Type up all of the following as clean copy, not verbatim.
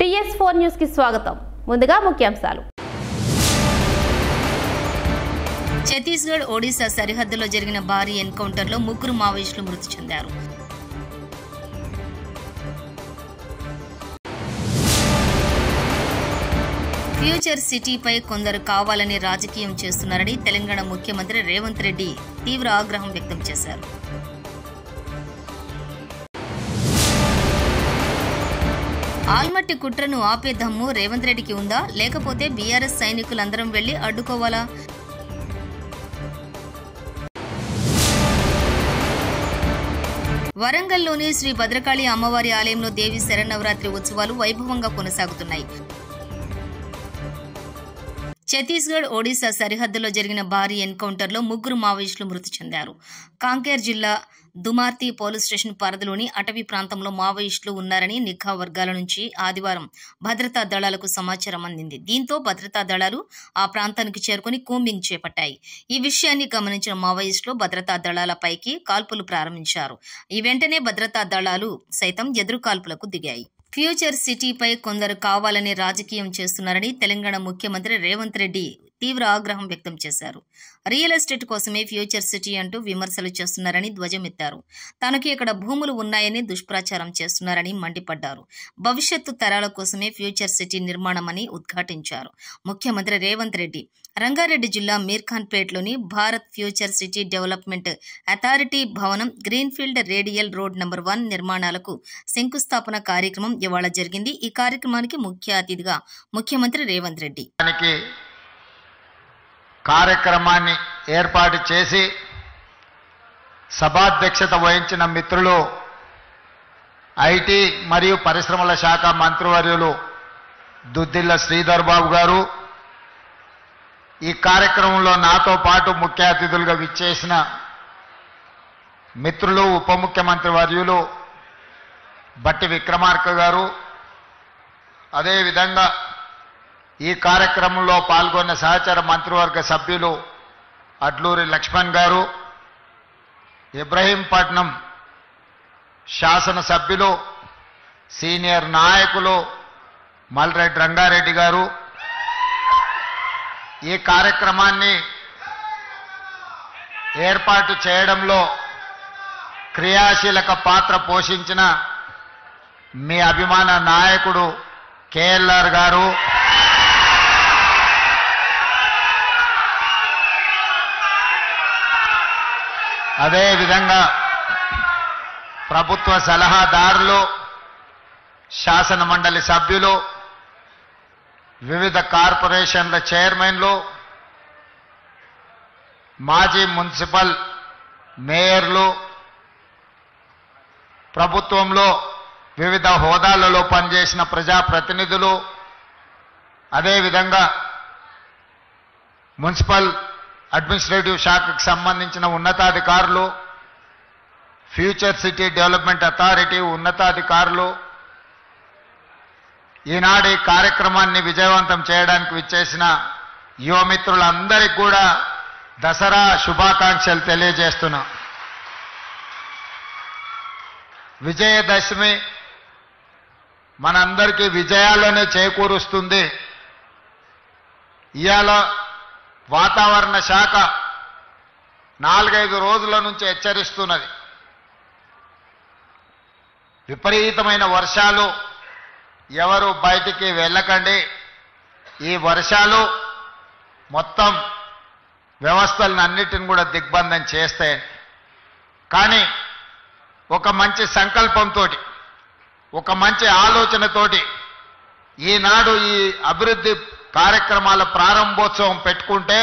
TS4 news కి స్వాగతం. ముందుగా ముఖ్యాంశాలు. ఛత్తీస్గఢ్ ఒడిశా సరిహద్దులో జరిగిన భారీ ఎన్కౌంటర్లో 3 మావోయిస్టులు మృతి చెందారు. ఫ్యూచర్ సిటీపై కొందరు కావాలని రాజకీయం చేస్తున్నారని తెలంగాణ ముఖ్యమంత్రి రేవంత్ రెడ్డి తీవ్ర ఆగ్రహం వ్యక్తం చేశారు. ఆల్మట్టి కుట్రను ఆపే దమ్ము రేవంత్ రెడ్డికి ఉందా, లేకపోతే బీఆర్ఎస్ సైనికులందరం వెళ్లి అడ్డుకోవాలా? వరంగల్లోని శ్రీ భద్రకాళి అమ్మవారి ఆలయంలో దేవి శరన్నవరాత్రి ఉత్సవాలు వైభవంగా కొనసాగుతున్నాయి. ఛత్తీస్గఢ్ ఒడిశా సరిహద్దులో జరిగిన భారీ ఎన్కౌంటర్లో 3 మావోయిస్టులు మృతి చెందారు. కాంకేర్ జిల్లా దుమార్తి పోలీస్ స్టేషన్ పరిధిలోని అటవీ ప్రాంతంలో మావోయిస్టులు ఉన్నారని నిఘా వర్గాల నుంచి ఆదివారం భద్రతా దళాలకు సమాచారం అందింది. దీంతో భద్రతా దళాలు ఆ ప్రాంతానికి చేరుకుని కూంబింగ్ చేపట్టాయి. ఈ విషయాన్ని గమనించిన మావోయిస్టులు భద్రతా దళాలపైకి కాల్పులు ప్రారంభించారు. ఈ వెంటనే భద్రతా దళాలు సైతం ఎదురు కాల్పులకు దిగాయి. ఫ్యూచర్ సిటీపై కొందరు కావాలని రాజకీయం చేస్తున్నారని తెలంగాణ ముఖ్యమంత్రి రేవంత్ రెడ్డి తీవ్ర ఆగ్రహం వ్యక్తం చేశారు. రియల్ ఎస్టేట్ కోసమే ఫ్యూచర్ సిటీ అంటూ విమర్శలు చేస్తున్నారని ధ్వజమెత్తారు. తనకు ఇక్కడ భూములు ఉన్నాయని దుష్ప్రచారం చేస్తున్నారని మండిపడ్డారు. భవిష్యత్తు తరాల కోసమే ఫ్యూచర్ సిటీ నిర్మాణమని ఉద్ఘాటించారు. ముఖ్యమంత్రి రేవంత్ రెడ్డి రంగారెడ్డి జిల్లా మీర్ఖాన్పేట్లోని Bharat future city development authority భవనం గ్రీన్ఫీల్డ్ రేడియల్ రోడ్ నంబర్ 1 నిర్మాణాలకు శంకుస్థాపన కార్యక్రమం ఇవాళ జరిగింది. ఈ కార్యక్రమానికి ముఖ్య అతిథిగా ముఖ్యమంత్రి రేవంత్ రెడ్డి కార్యక్రమాన్ని ఏర్పాటు చేసి సభాధ్యక్షత వహించిన మిత్రులు ఐటీ మరియు పరిశ్రమల శాఖ మంత్రివర్యులు దుద్దిల్ల శ్రీధర్ బాబు గారు, ఈ కార్యక్రమంలో నాతో పాటు ముఖ్య అతిథులుగా విచ్చేసిన మిత్రులు ఉప ముఖ్యమంత్రి వర్యులు బట్టి విక్రమార్క గారు, అదేవిధంగా ఈ కార్యక్రమంలో పాల్గొన్న సహచర మంత్రివర్గ సభ్యులు అడ్లూరి లక్ష్మణ్ గారు, ఇబ్రహీంపట్నం శాసనసభ్యులు సీనియర్ నాయకులు మల్రెడ్డి రంగారెడ్డి గారు, ఈ కార్యక్రమాన్ని ఏర్పాటు చేయడంలో క్రియాశీలక పాత్ర పోషించిన మీ అభిమాన నాయకుడు కేఎల్ఆర్ గారు, అదేవిధంగా ప్రభుత్వ సలహాదారులు, శాసన మండలి సభ్యులు, వివిధ కార్పొరేషన్ల చైర్మన్లు, మాజీ మున్సిపల్ మేయర్లు, ప్రభుత్వంలో వివిధ హోదాలలో పనిచేసిన ప్రజాప్రతినిధులు, అదేవిధంగా మున్సిపల్ అడ్మినిస్ట్రేటివ్ శాఖకు సంబంధించిన ఉన్నతాధికారులు, ఫ్యూచర్ సిటీ డెవలప్మెంట్ అథారిటీ ఉన్నతాధికారులు, ఈనాడు ఈ కార్యక్రమాన్ని విజయవంతం చేయడానికి విచ్చేసిన యువమిత్రులందరికీ కూడా దసరా శుభాకాంక్షలు తెలియజేస్తున్నా. విజయదశమి మనందరికీ విజయాలనే చేకూరుస్తుంది. ఇవాళ వాతావరణ శాఖ 4-5 రోజుల నుంచి హెచ్చరిస్తున్నది. విపరీతమైన వర్షాలు, ఎవరు బయటికి వెళ్ళకండి, ఈ వర్షాలు మొత్తం వ్యవస్థలన్నిటిని కూడా దిగ్బంధం చేస్తాయి. కానీ ఒక మంచి సంకల్పంతో, ఒక మంచి ఆలోచనతోటి ఈనాడు ఈ అభివృద్ధి కార్యక్రమాల ప్రారంభోత్సవం పెట్టుకుంటే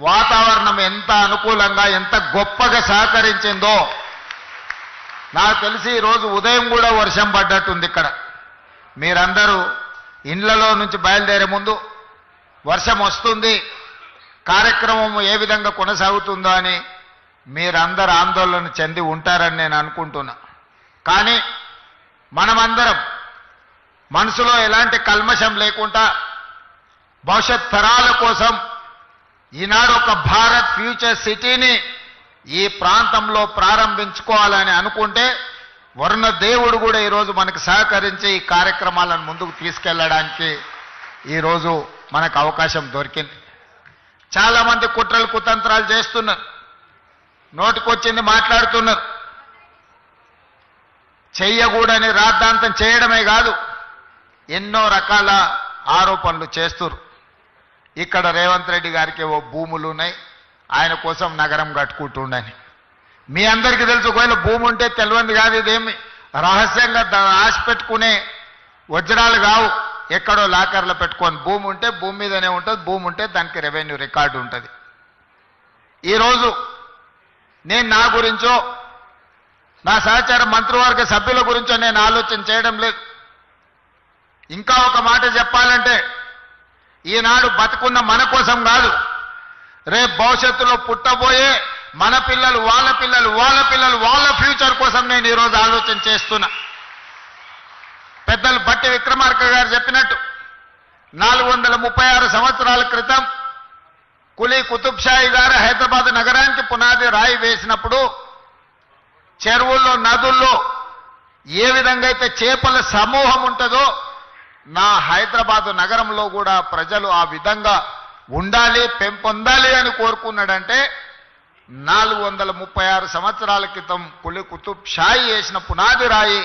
వాతావరణం ఎంత అనుకూలంగా, ఎంత గొప్పగా సహకరించిందో నాకు తెలిసి ఈరోజు ఉదయం కూడా వర్షం పడ్డట్టుంది. ఇక్కడ మీరందరూ ఇండ్లలో నుంచి బయలుదేరే ముందు వర్షం వస్తుంది, కార్యక్రమం ఏ విధంగా కొనసాగుతుందో అని మీరందరూ ఆందోళన చెంది ఉంటారని నేను అనుకుంటున్నా. కానీ మనమందరం మనసులో ఎలాంటి కల్మషం లేకుండా భవిష్యత్ తరాల కోసం ఈనాడు ఒక భారత్ ఫ్యూచర్ సిటీని ఈ ప్రాంతంలో ప్రారంభించుకోవాలని అనుకుంటే వరుణ దేవుడు కూడా ఈరోజు మనకు సహకరించి ఈ కార్యక్రమాలను ముందుకు తీసుకెళ్లడానికి ఈరోజు మనకు అవకాశం దొరికింది. చాలామంది కుట్రలు కుతంత్రాలు చేస్తున్నారు, నోటికొచ్చింది మాట్లాడుతున్నారు. చెయ్యకూడని రాద్ధాంతం చేయడమే కాదు, ఎన్నో రకాల ఆరోపణలు చేస్తున్నారు. ఇక్కడ రేవంత్ రెడ్డి గారికి ఓ భూములు ఉన్నాయి, ఆయన కోసం నగరం కట్టుకుంటుండని. మీ అందరికీ తెలుసు, ఒకవేళ భూమి ఉంటే తెలియంది కాదు, ఇదేమి రహస్యంగా ఆశ పెట్టుకునే వజ్రాలు కావు, ఎక్కడో లాకర్లో పెట్టుకొని. భూమి ఉంటే భూమి మీదనే ఉంటుంది, భూమి ఉంటే దానికి రెవెన్యూ రికార్డు ఉంటుంది. ఈరోజు నేను నా గురించో నా సహచార మంత్రివర్గ సభ్యుల గురించో నేను ఆలోచన చేయడం లేదు. ఇంకా ఒక మాట చెప్పాలంటే, ఈనాడు బతుకున్న మన కోసం కాదు, రేపు భవిష్యత్తులో పుట్టబోయే మన పిల్లలు, వాళ్ళ పిల్లలు, వాళ్ళ పిల్లలు, వాళ్ళ ఫ్యూచర్ కోసం నేను ఈరోజు ఆలోచన చేస్తున్నా. పెద్దలు బట్టి విక్రమార్క గారు చెప్పినట్టు 436 సంవత్సరాల క్రితం కులీ కుతుబ్ షాహీ గారు హైదరాబాద్ నగరానికి పునాది రాయి వేసినప్పుడు చెరువుల్లో, నదుల్లో ఏ విధంగా అయితే చేపల సమూహం ఉంటుందో, నా హైదరాబాద్ నగరంలో కూడా ప్రజలు ఆ విధంగా ఉండాలి, పెంపొందాలి అని కోరుకున్నాడంటే 436 సంవత్సరాల క్రితం కులీ కుతుబ్ షాహీ వేసిన పునాది రాయి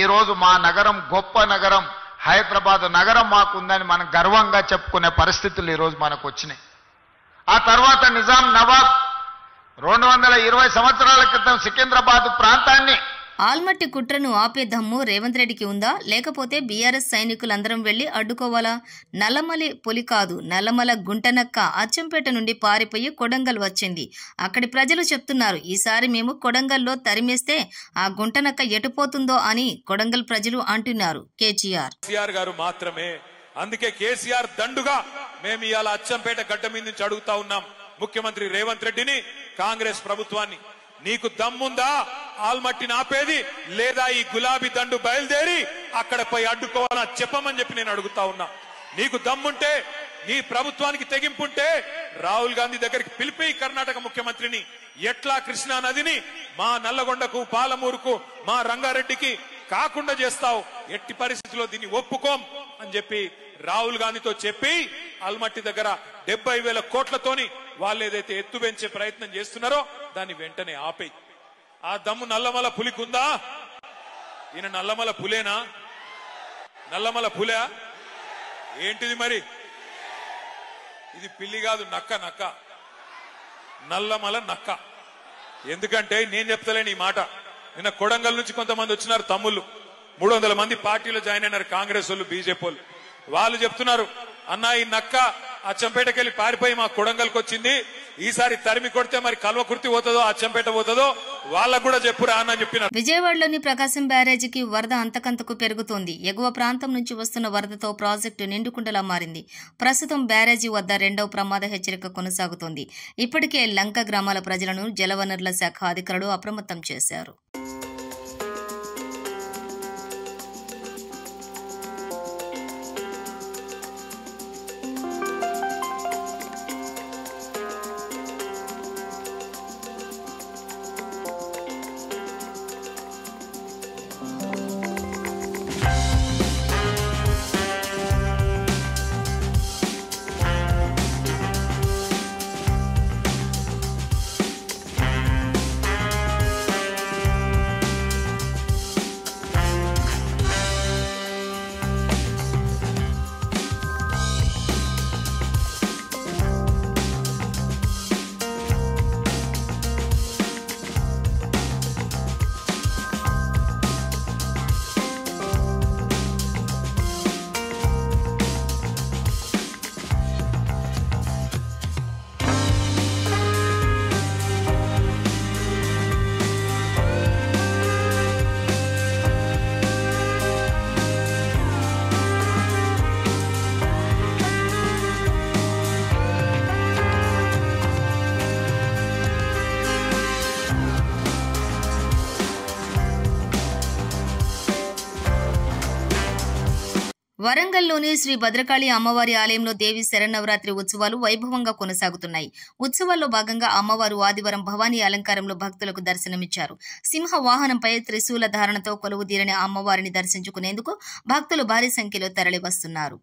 ఈరోజు మా నగరం, గొప్ప నగరం హైదరాబాద్ నగరం మాకుందని మనం గర్వంగా చెప్పుకునే పరిస్థితులు ఈరోజు మనకు వచ్చినాయి. ఆ తర్వాత నిజాం నవాబ్ 220 సంవత్సరాల క్రితం సికింద్రాబాద్ ప్రాంతాన్ని ఆల్మట్టి కుట్రను ఆపే దమ్ము రేవంత్ రెడ్డికి ఉందా, లేకపోతే బీఆర్ఎస్ సైనికులందరం వెళ్లి అడ్డుకోవాలా? నల్లమలి పులి కాదు, నల్లమల గుంటనక్క అచ్చంపేట నుండి పారిపోయి కొడంగల్ వచ్చింది. అక్కడి ప్రజలు చెప్తున్నారు, ఈసారి మేము కొడంగల్లో తరిమేస్తే ఆ గుంటనక్క ఎటుపోతుందో అని కొడంగల్ ప్రజలు అంటున్నారు. కేసీఆర్ గారు మాత్రమే. అందుకే కేసీఆర్ దండుగా మేము ఇవాళ అచ్చంపేట గడ్డ మీద నుంచి అడుగుతా ఉన్నాం ముఖ్యమంత్రి రేవంత్ రెడ్డిని, కాంగ్రెస్ ప్రభుత్వాన్ని, నీకు దమ్ముందా ఆల్మట్టిని ఆపేది, లేదా ఈ గులాబీ దండు బయలుదేరి అక్కడ పోయి అడ్డుకోవాలా చెప్పమని చెప్పి నేను అడుగుతా ఉన్నా. నీకు దమ్ముంటే, నీ ప్రభుత్వానికి తెగింపుంటే రాహుల్ గాంధీ దగ్గరికి పిలిపి కర్ణాటక ముఖ్యమంత్రిని, ఎట్లా కృష్ణా నదిని మా నల్లగొండకు, పాలమూరుకు, మా రంగారెడ్డికి కాకుండా చేస్తావు, ఎట్టి పరిస్థితుల్లో దీన్ని ఒప్పుకోం అని చెప్పి రాహుల్ గాంధీతో చెప్పి ఆల్మట్టి దగ్గర 70,000 కోట్లతోని వాళ్ళు ఏదైతే ఎత్తు పెంచే ప్రయత్నం చేస్తున్నారో దాన్ని వెంటనే ఆపేయి. ఆ దమ్ము నల్లమల పులికుందా? ఈయన నల్లమల పులేనా? నల్లమల పులే ఏంటిది మరి? ఇది పిల్లి కాదు, నక్క. నక్క, నల్లమల నక్క. ఎందుకంటే నేను చెప్తలేను ఈ మాట. నిన్న కొడంగల్ నుంచి కొంతమంది వచ్చినారు తమ్ముళ్ళు, 300 మంది పార్టీలో జాయిన్ అయినారు, కాంగ్రెస్ వాళ్ళు, బీజేపీ వాళ్ళు. వాళ్ళు చెప్తున్నారు, అన్నా ఈ నక్క అచ్చంపేటకెళ్ళి పారిపోయి మా కొడంగల్కి వచ్చింది, ఈసారి తరిమి కొడితే మరి కల్వకుర్తి పోతుందో అచ్చంపేట పోతుందో వాళ్ళకు కూడా చెప్పురా అని చెప్పినారు. విజయవాడలోని ప్రకాశం బ్యారేజీకి వరద అంతకంతకు పెరుగుతోంది. ఎగువ ప్రాంతం నుంచి వస్తున్న వరదతో ప్రాజెక్టు నిండుకుండలా మారింది. ప్రస్తుతం బ్యారేజీ వద్ద 2వ ప్రమాద హెచ్చరిక కొనసాగుతోంది. ఇప్పటికే లంక గ్రామాల ప్రజలను జలవనరుల శాఖ అధికారులు అప్రమత్తం చేశారు. వరంగల్లోని శ్రీ భద్రకాళి అమ్మవారి ఆలయంలో దేవి శరన్నవరాత్రి ఉత్సవాలు వైభవంగా కొనసాగుతున్నాయి. ఉత్సవాల్లో భాగంగా అమ్మవారు ఆదివారం భవానీ అలంకారంలో భక్తులకు దర్శనమిచ్చారు. సింహ వాహనంపై త్రిశూల ధారణతో కొలువుదీరిన అమ్మవారిని దర్శించుకునేందుకు భక్తులు భారీ సంఖ్యలో తరలివస్తున్నారు.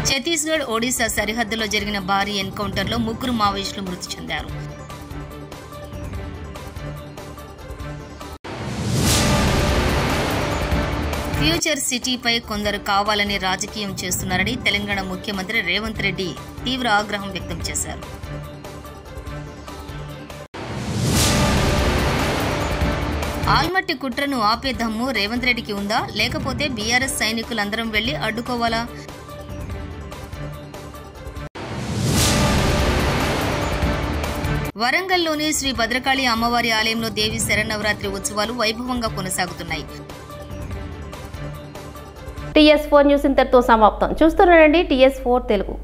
ఛత్తీస్గఢ్ ఒడిశా సరిహద్దులో జరిగిన భారీ ఎన్కౌంటర్లో 3 మావోయిస్టులు మృతి చెందారు. ఫ్యూచర్ సిటీపై కొందరు కావాలని రాజకీయం చేస్తున్నారని తెలంగాణ ముఖ్యమంత్రి రేవంత్ రెడ్డి తీవ్ర ఆగ్రహం వ్యక్తం చేశారు. ఆల్మట్టి కుట్రను ఆపే దమ్ము రేవంత్ రెడ్డికి ఉందా, లేకపోతే బీఆర్ఎస్ సైనికులందరం వెళ్లి అడ్డుకోవాలా? వరంగల్లోని శ్రీ భద్రకాళి అమ్మవారి ఆలయంలో దేవి శరన్నవరాత్రి ఉత్సవాలు వైభవంగా కొనసాగుతున్నాయి. TS4 న్యూస్ ఇంతటితో సమాప్తం. చూస్తున్నారండి TS4 తెలుగు.